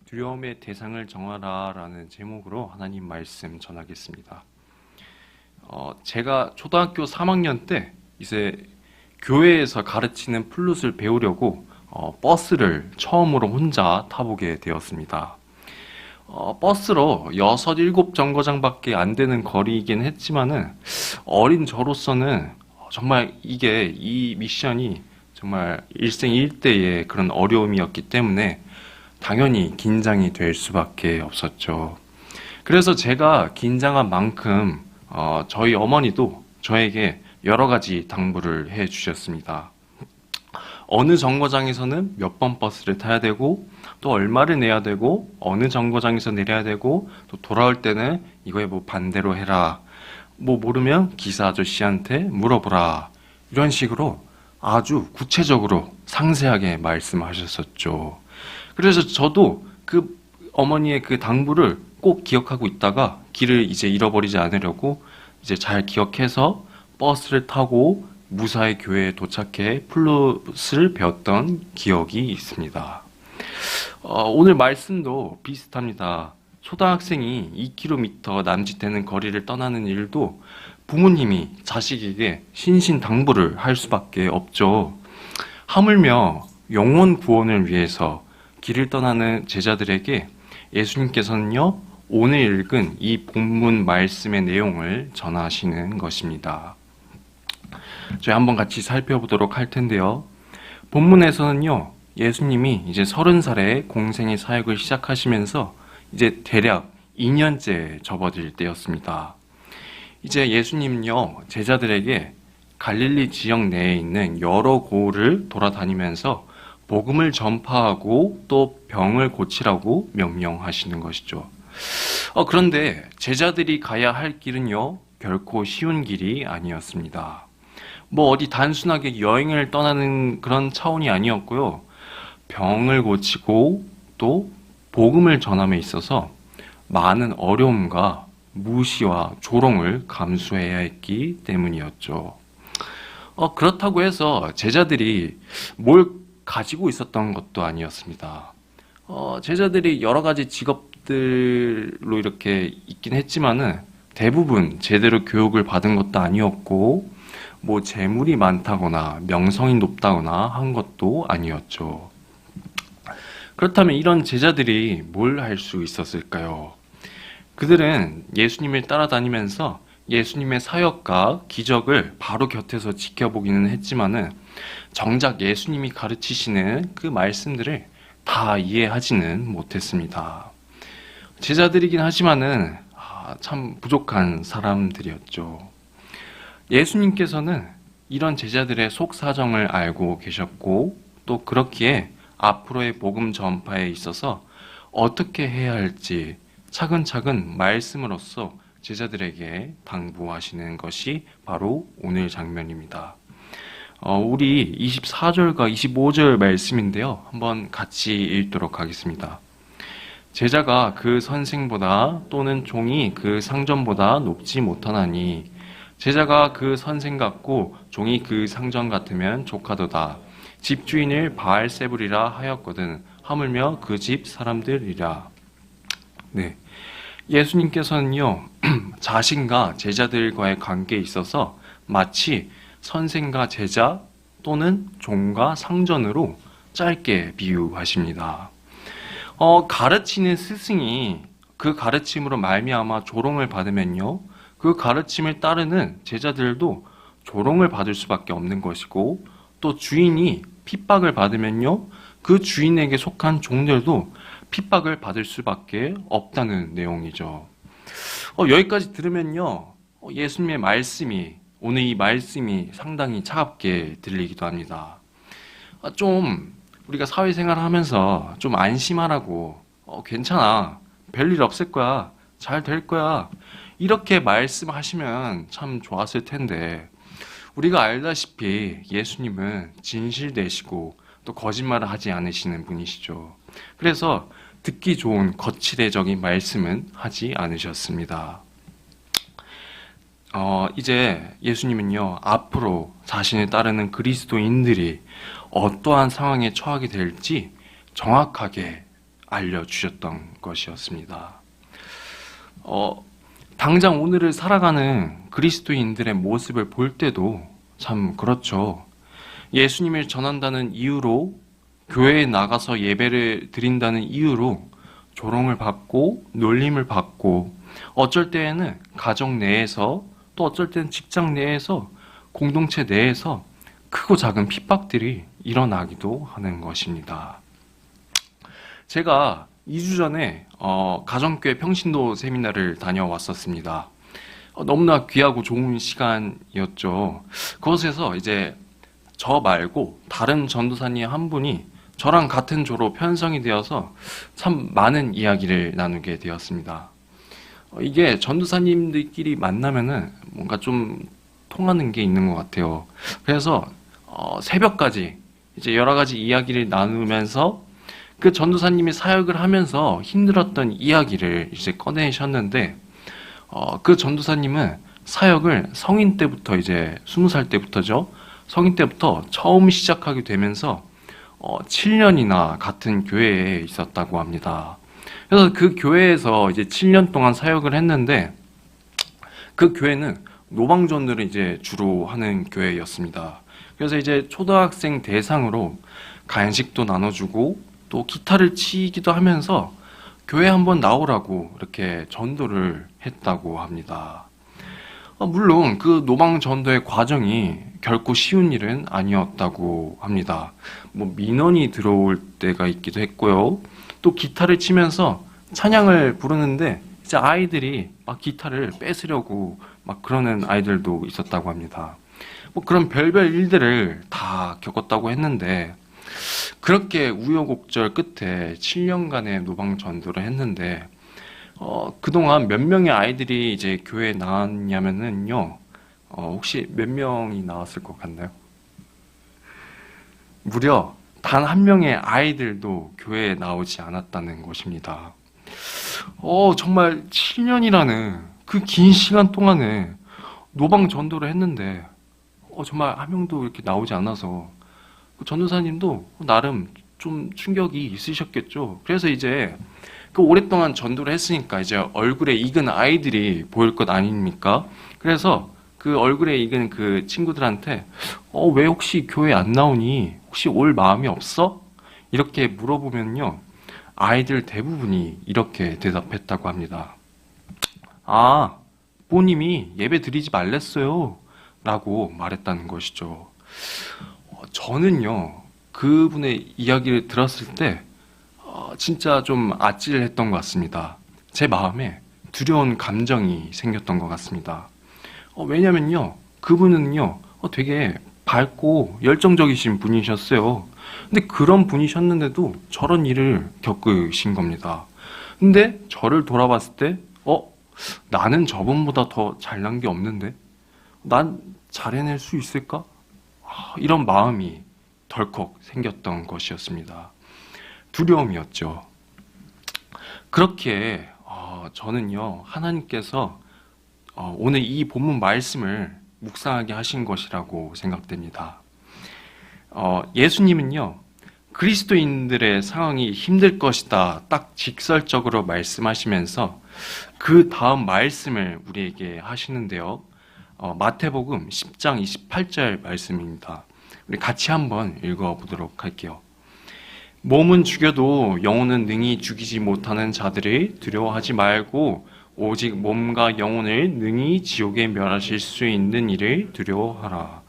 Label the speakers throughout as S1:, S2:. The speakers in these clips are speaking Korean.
S1: 두려움의 대상을 정하라 라는 제목으로 하나님 말씀 전하겠습니다. 제가 초등학교 3학년 때 이제 교회에서 가르치는 플룻을 배우려고 버스를 처음으로 혼자 타보게 되었습니다. 버스로 6, 7 정거장밖에 안 되는 거리이긴 했지만은 어린 저로서는 정말 이 미션이 정말 일생일대의 그런 어려움이었기 때문에 당연히 긴장이 될 수밖에 없었죠. 그래서 제가 긴장한 만큼 저희 어머니도 저에게 여러 가지 당부를 해 주셨습니다. 어느 정거장에서는 몇 번 버스를 타야 되고 또 얼마를 내야 되고 어느 정거장에서 내려야 되고 또 돌아올 때는 이거에 뭐 반대로 해라. 뭐 모르면 기사 아저씨한테 물어보라. 이런 식으로 아주 구체적으로 상세하게 말씀하셨었죠. 그래서 저도 그 어머니의 그 당부를 꼭 기억하고 있다가 길을 이제 잃어버리지 않으려고 이제 잘 기억해서 버스를 타고 무사히 교회에 도착해 플룻을 배웠던 기억이 있습니다. 오늘 말씀도 비슷합니다. 초등학생이 2km 남짓되는 거리를 떠나는 일도 부모님이 자식에게 신신당부를 할 수밖에 없죠. 하물며 영혼 구원을 위해서 길을 떠나는 제자들에게 예수님께서는요, 오늘 읽은 이 본문 말씀의 내용을 전하시는 것입니다. 저희 한번 같이 살펴보도록 할 텐데요. 본문에서는요, 예수님이 이제 30살에 공생의 사역을 시작하시면서 이제 대략 2년째 접어들 때였습니다. 이제 예수님은요, 제자들에게 갈릴리 지역 내에 있는 여러 고을을 돌아다니면서 복음을 전파하고 또 병을 고치라고 명령하시는 것이죠. 그런데 제자들이 가야 할 길은요, 결코 쉬운 길이 아니었습니다. 뭐 어디 단순하게 여행을 떠나는 그런 차원이 아니었고요. 병을 고치고 또 복음을 전함에 있어서 많은 어려움과 무시와 조롱을 감수해야 했기 때문이었죠. 그렇다고 해서 제자들이 뭘 가지고 있었던 것도 아니었습니다. 제자들이 여러 가지 직업들로 이렇게 있긴 했지만은 대부분 제대로 교육을 받은 것도 아니었고, 뭐 재물이 많다거나 명성이 높다거나 한 것도 아니었죠. 그렇다면 이런 제자들이 뭘 할 수 있었을까요? 그들은 예수님을 따라다니면서 예수님의 사역과 기적을 바로 곁에서 지켜보기는 했지만은 정작 예수님이 가르치시는 그 말씀들을 다 이해하지는 못했습니다. 제자들이긴 하지만은 참 부족한 사람들이었죠. 예수님께서는 이런 제자들의 속사정을 알고 계셨고 또 그렇기에 앞으로의 복음 전파에 있어서 어떻게 해야 할지 차근차근 말씀으로써 제자들에게 당부하시는 것이 바로 오늘 장면입니다. 우리 24절과 25절 말씀인데요. 한번 같이 읽도록 하겠습니다. 제자가 그 선생보다 또는 종이 그 상전보다 높지 못하나니 제자가 그 선생 같고 종이 그 상전 같으면 족하도다. 집주인을 바알세불이라 하였거든 하물며 그 집 사람들이라. 네, 예수님께서는요 자신과 제자들과의 관계에 있어서 마치 선생과 제자 또는 종과 상전으로 짧게 비유하십니다. 가르치는 스승이 그 가르침으로 말미암아 조롱을 받으면요, 그 가르침을 따르는 제자들도 조롱을 받을 수밖에 없는 것이고, 또 주인이 핍박을 받으면요, 그 주인에게 속한 종들도 핍박을 받을 수밖에 없다는 내용이죠. 여기까지 들으면요, 예수님의 말씀이, 오늘 이 말씀이 상당히 차갑게 들리기도 합니다. 좀 우리가 사회생활을 하면서 좀 안심하라고, 괜찮아, 별일 없을 거야, 잘 될 거야, 이렇게 말씀하시면 참 좋았을 텐데, 우리가 알다시피 예수님은 진실되시고 또 거짓말을 하지 않으시는 분이시죠. 그래서 듣기 좋은 거칠애적인 말씀은 하지 않으셨습니다. 이제 예수님은요, 앞으로 자신을 따르는 그리스도인들이 어떠한 상황에 처하게 될지 정확하게 알려주셨던 것이었습니다. 당장 오늘을 살아가는 그리스도인들의 모습을 볼 때도 참 그렇죠. 예수님을 전한다는 이유로 교회에 나가서 예배를 드린다는 이유로 조롱을 받고 놀림을 받고 어쩔 때에는 가정 내에서 또 어쩔 때는 직장 내에서 공동체 내에서 크고 작은 핍박들이 일어나기도 하는 것입니다. 제가 2주 전에 가정교회 평신도 세미나를 다녀왔었습니다. 너무나 귀하고 좋은 시간이었죠. 그곳에서 이제 저 말고 다른 전도사님 한 분이 저랑 같은 조로 편성이 되어서 참 많은 이야기를 나누게 되었습니다. 이게 전도사님들끼리 만나면은 뭔가 좀 통하는 게 있는 것 같아요. 그래서 새벽까지 이제 여러 가지 이야기를 나누면서 그 전도사님이 사역을 하면서 힘들었던 이야기를 이제 꺼내셨는데 그 전도사님은 사역을 성인 때부터 이제 20살 때부터죠. 성인 때부터 처음 시작하게 되면서 7년이나 같은 교회에 있었다고 합니다. 그래서 그 교회에서 이제 7년 동안 사역을 했는데 그 교회는 노방전도를 이제 주로 하는 교회였습니다. 그래서 이제 초등학생 대상으로 간식도 나눠주고 또 기타를 치기도 하면서 교회 한번 나오라고 이렇게 전도를 했다고 합니다. 물론 그 노방전도의 과정이 결코 쉬운 일은 아니었다고 합니다. 민원이 들어올 때가 있기도 했고요. 또 기타를 치면서 찬양을 부르는데 이제 아이들이 막 기타를 뺏으려고 막 그러는 아이들도 있었다고 합니다. 그런 별별 일들을 다 겪었다고 했는데 그렇게 우여곡절 끝에 7년간의 노방 전도를 했는데 그동안 몇 명의 아이들이 이제 교회에 나왔냐면은요. 혹시 몇 명이 나왔을 것 같나요? 무려 단 한 명의 아이들도 교회에 나오지 않았다는 것입니다. 정말 7년이라는 그 긴 시간 동안에 노방 전도를 했는데 정말 한 명도 이렇게 나오지 않아서 전도사님도 나름 좀 충격이 있으셨겠죠. 그래서 이제 그 오랫동안 전도를 했으니까 이제 얼굴에 익은 아이들이 보일 것 아닙니까? 그래서 그 얼굴에 익은 그 친구들한테 왜 혹시 교회 안 나오니? 혹시 올 마음이 없어? 이렇게 물어보면요. 아이들 대부분이 이렇게 대답했다고 합니다. 부모님이 예배 드리지 말랬어요. 라고 말했다는 것이죠. 저는요, 그분의 이야기를 들었을 때 진짜 좀 아찔했던 것 같습니다. 제 마음에 두려운 감정이 생겼던 것 같습니다. 왜냐면요, 그분은요, 되게 밝고 열정적이신 분이셨어요. 근데 그런 분이셨는데도 저런 일을 겪으신 겁니다. 근데 저를 돌아봤을 때, 나는 저분보다 더 잘난 게 없는데? 난 잘 해낼 수 있을까? 이런 마음이 덜컥 생겼던 것이었습니다. 두려움이었죠. 그렇게 저는요, 하나님께서 오늘 이 본문 말씀을 묵상하게 하신 것이라고 생각됩니다. 예수님은요, 그리스도인들의 상황이 힘들 것이다 딱 직설적으로 말씀하시면서 그 다음 말씀을 우리에게 하시는데요. 마태복음 10장 28절 말씀입니다. 우리 같이 한번 읽어보도록 할게요. 몸은 죽여도 영혼은 능히 죽이지 못하는 자들을 두려워하지 말고 오직 몸과 영혼을 능히 지옥에 멸하실 수 있는 이를 두려워하라.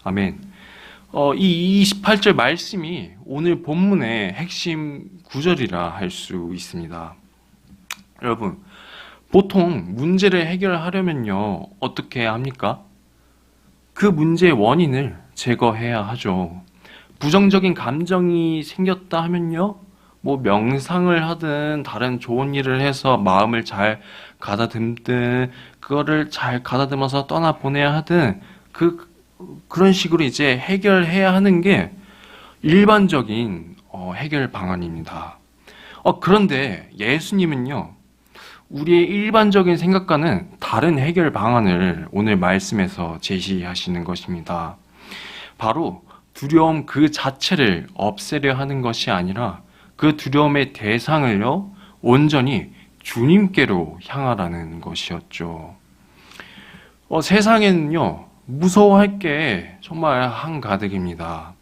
S1: 아멘. 이 28절 말씀이 오늘 본문의 핵심 구절이라 할 수 있습니다. 여러분, 보통 문제를 해결하려면요, 어떻게 해야 합니까? 그 문제의 원인을 제거해야 하죠. 부정적인 감정이 생겼다 하면요, 명상을 하든 다른 좋은 일을 해서 마음을 잘 가다듬든 그거를 잘 가다듬어서 떠나보내야 하든 그런 식으로 이제 해결해야 하는 게 일반적인 해결 방안입니다. 그런데 예수님은요, 우리의 일반적인 생각과는 다른 해결 방안을 오늘 말씀에서 제시하시는 것입니다. 바로 두려움 그 자체를 없애려 하는 것이 아니라 그 두려움의 대상을요, 온전히 주님께로 향하라는 것이었죠. 세상에는요, 무서워할 게 정말 한가득입니다.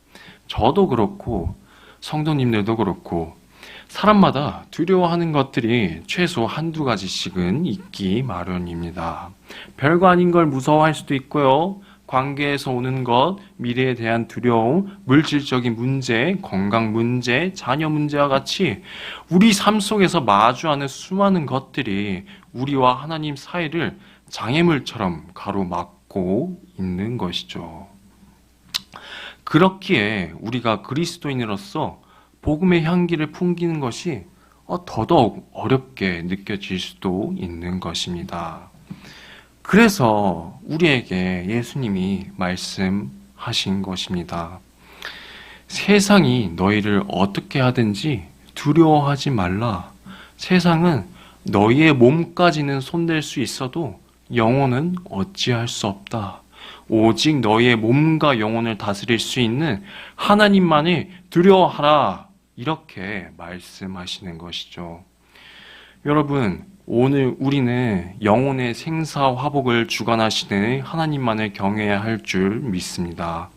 S1: 저도 그렇고, 성도님들도 그렇고, 사람마다 두려워하는 것들이 최소 한두 가지씩은 있기 마련입니다. 별거 아닌 걸 무서워할 수도 있고요. 관계에서 오는 것, 미래에 대한 두려움, 물질적인 문제, 건강 문제, 자녀 문제와 같이 우리 삶 속에서 마주하는 수많은 것들이 우리와 하나님 사이를 장애물처럼 가로막고 있는 것이죠. 그렇기에 우리가 그리스도인으로서 복음의 향기를 풍기는 것이 더더욱 어렵게 느껴질 수도 있는 것입니다. 그래서 우리에게 예수님이 말씀하신 것입니다. 세상이 너희를 어떻게 하든지 두려워하지 말라. 세상은 너희의 몸까지는 손댈 수 있어도 영혼은 어찌할 수 없다. 오직 너희의 몸과 영혼을 다스릴 수 있는 하나님만을 두려워하라. 이렇게 말씀하시는 것이죠. 여러분, 오늘 우리는 영혼의 생사화복을 주관하시는 하나님만을 경외해야 할 줄 믿습니다.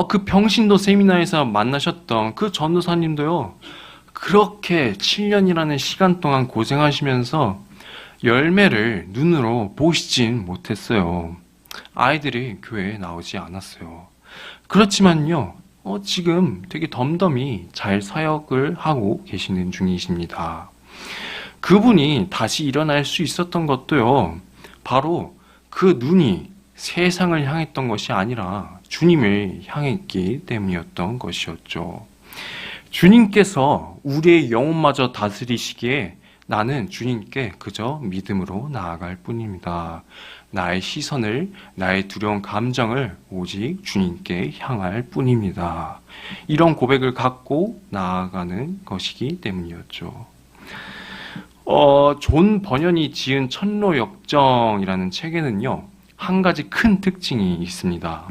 S1: 그 평신도 세미나에서 만나셨던 그 전도사님도요, 그렇게 7년이라는 시간 동안 고생하시면서 열매를 눈으로 보시진 못했어요. 아이들이 교회에 나오지 않았어요. 그렇지만요, 지금 되게 덤덤히 잘 사역을 하고 계시는 중이십니다. 그분이 다시 일어날 수 있었던 것도요, 바로 그 눈이 세상을 향했던 것이 아니라 주님을 향했기 때문이었던 것이었죠. 주님께서 우리의 영혼마저 다스리시기에 나는 주님께 그저 믿음으로 나아갈 뿐입니다. 나의 시선을, 나의 두려운 감정을 오직 주님께 향할 뿐입니다. 이런 고백을 갖고 나아가는 것이기 때문이었죠. 존 버년이 지은 천로역정이라는 책에는요, 한 가지 큰 특징이 있습니다.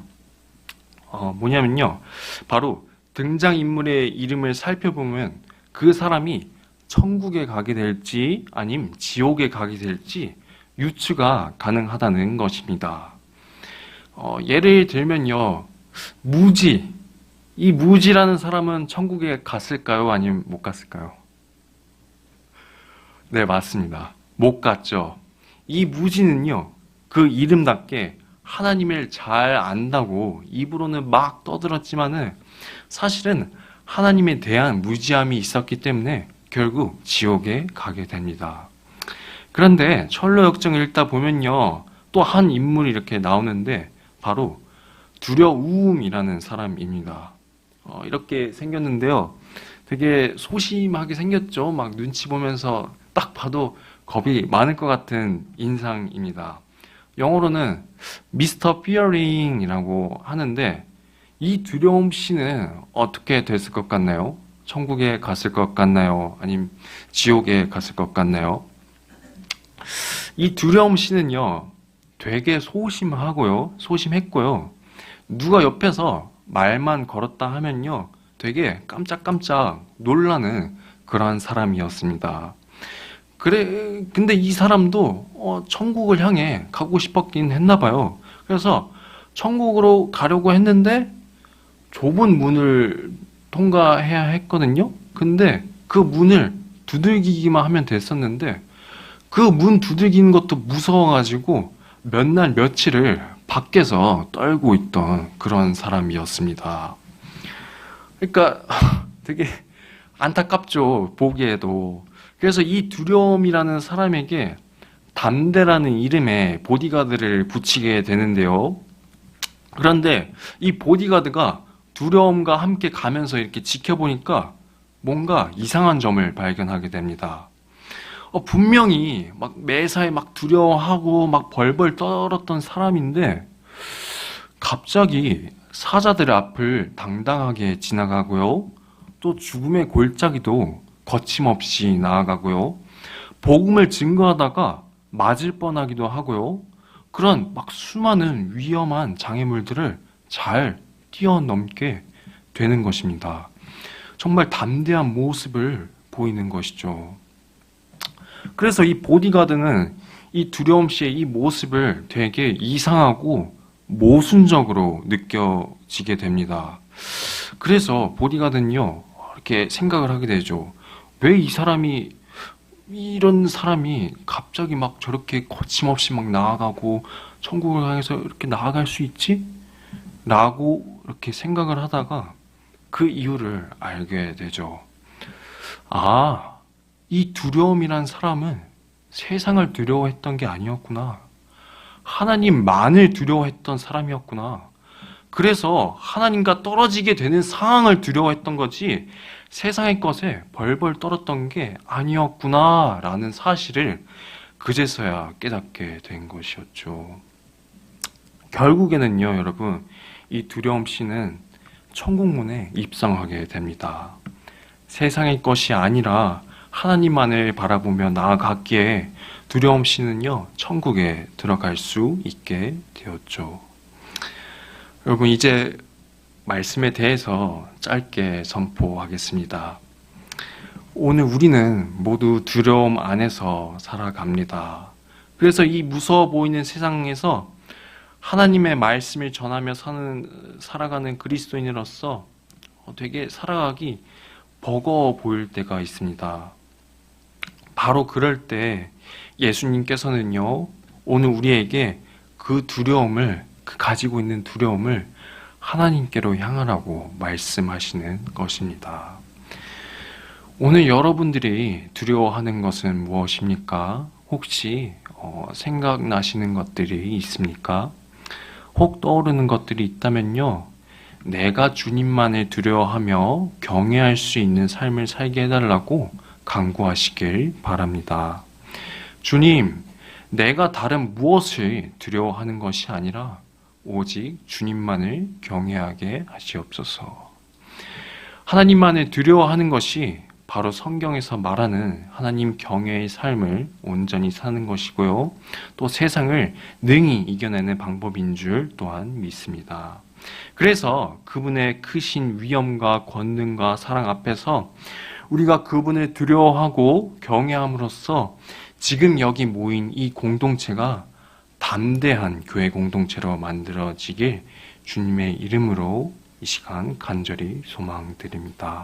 S1: 뭐냐면요, 바로 등장인물의 이름을 살펴보면 그 사람이 천국에 가게 될지 아님 지옥에 가게 될지 유추가 가능하다는 것입니다. 예를 들면요, 무지. 이 무지라는 사람은 천국에 갔을까요? 아니면 못 갔을까요? 네, 맞습니다. 못 갔죠. 이 무지는요, 그 이름답게 하나님을 잘 안다고 입으로는 막 떠들었지만은 사실은 하나님에 대한 무지함이 있었기 때문에 결국 지옥에 가게 됩니다. 그런데 천로역정을 읽다 보면요, 또 한 인물이 이렇게 나오는데 바로 두려움이라는 사람입니다. 이렇게 생겼는데요, 되게 소심하게 생겼죠. 막 눈치 보면서 딱 봐도 겁이 많을 것 같은 인상입니다. 영어로는 미스터 피어링이라고 하는데, 이 두려움 씨는 어떻게 됐을 것 같나요? 천국에 갔을 것 같나요? 아니면 지옥에 갔을 것 같나요? 이 두려움 씨는요, 되게 소심했고요. 누가 옆에서 말만 걸었다 하면요, 되게 깜짝깜짝 놀라는 그러한 사람이었습니다. 근데 이 사람도 천국을 향해 가고 싶었긴 했나 봐요. 그래서 천국으로 가려고 했는데 좁은 문을 통과해야 했거든요. 근데 그 문을 두들기기만 하면 됐었는데 그 문 두들기는 것도 무서워가지고 몇 날 며칠을 밖에서 떨고 있던 그런 사람이었습니다. 그러니까 되게 안타깝죠, 보기에도. 그래서 이 두려움이라는 사람에게 담대라는 이름의 보디가드를 붙이게 되는데요. 그런데 이 보디가드가 두려움과 함께 가면서 이렇게 지켜보니까 뭔가 이상한 점을 발견하게 됩니다. 분명히 막 매사에 막 두려워하고 막 벌벌 떨었던 사람인데 갑자기 사자들의 앞을 당당하게 지나가고요. 또 죽음의 골짜기도 거침없이 나아가고요. 복음을 증거하다가 맞을 뻔하기도 하고요. 그런 막 수많은 위험한 장애물들을 잘 뛰어넘게 되는 것입니다. 정말 담대한 모습을 보이는 것이죠. 그래서 이 보디가드는 이 두려움 씨의 이 모습을 되게 이상하고 모순적으로 느껴지게 됩니다. 그래서 보디가드는요, 이렇게 생각을 하게 되죠. 왜 이런 사람이 갑자기 막 저렇게 거침없이 막 나아가고 천국을 향해서 이렇게 나아갈 수 있지? 라고 이렇게 생각을 하다가 그 이유를 알게 되죠. 아, 이 두려움이란 사람은 세상을 두려워했던 게 아니었구나. 하나님만을 두려워했던 사람이었구나. 그래서 하나님과 떨어지게 되는 상황을 두려워했던 거지 세상의 것에 벌벌 떨었던 게 아니었구나 라는 사실을 그제서야 깨닫게 된 것이었죠. 결국에는요, 여러분, 이 두려움 씨는 천국문에 입성하게 됩니다. 세상의 것이 아니라 하나님만을 바라보며 나아갔기에 두려움 씨는요, 천국에 들어갈 수 있게 되었죠. 여러분, 이제 말씀에 대해서 짧게 선포하겠습니다. 오늘 우리는 모두 두려움 안에서 살아갑니다. 그래서 이 무서워 보이는 세상에서 하나님의 말씀을 전하며 살아가는 그리스도인으로서 되게 살아가기 버거워 보일 때가 있습니다. 바로 그럴 때 예수님께서는요, 오늘 우리에게 그 가지고 있는 두려움을 하나님께로 향하라고 말씀하시는 것입니다. 오늘 여러분들이 두려워하는 것은 무엇입니까? 혹시 생각나시는 것들이 있습니까? 혹 떠오르는 것들이 있다면요, 내가 주님만을 두려워하며 경외할 수 있는 삶을 살게 해달라고 간구하시길 바랍니다. 주님, 내가 다른 무엇을 두려워하는 것이 아니라 오직 주님만을 경외하게 하시옵소서. 하나님만을 두려워하는 것이 바로 성경에서 말하는 하나님 경외의 삶을 온전히 사는 것이고요. 또 세상을 능히 이겨내는 방법인 줄 또한 믿습니다. 그래서 그분의 크신 위엄과 권능과 사랑 앞에서 우리가 그분을 두려워하고 경외함으로써 지금 여기 모인 이 공동체가 담대한 교회 공동체로 만들어지길 주님의 이름으로 이 시간 간절히 소망드립니다.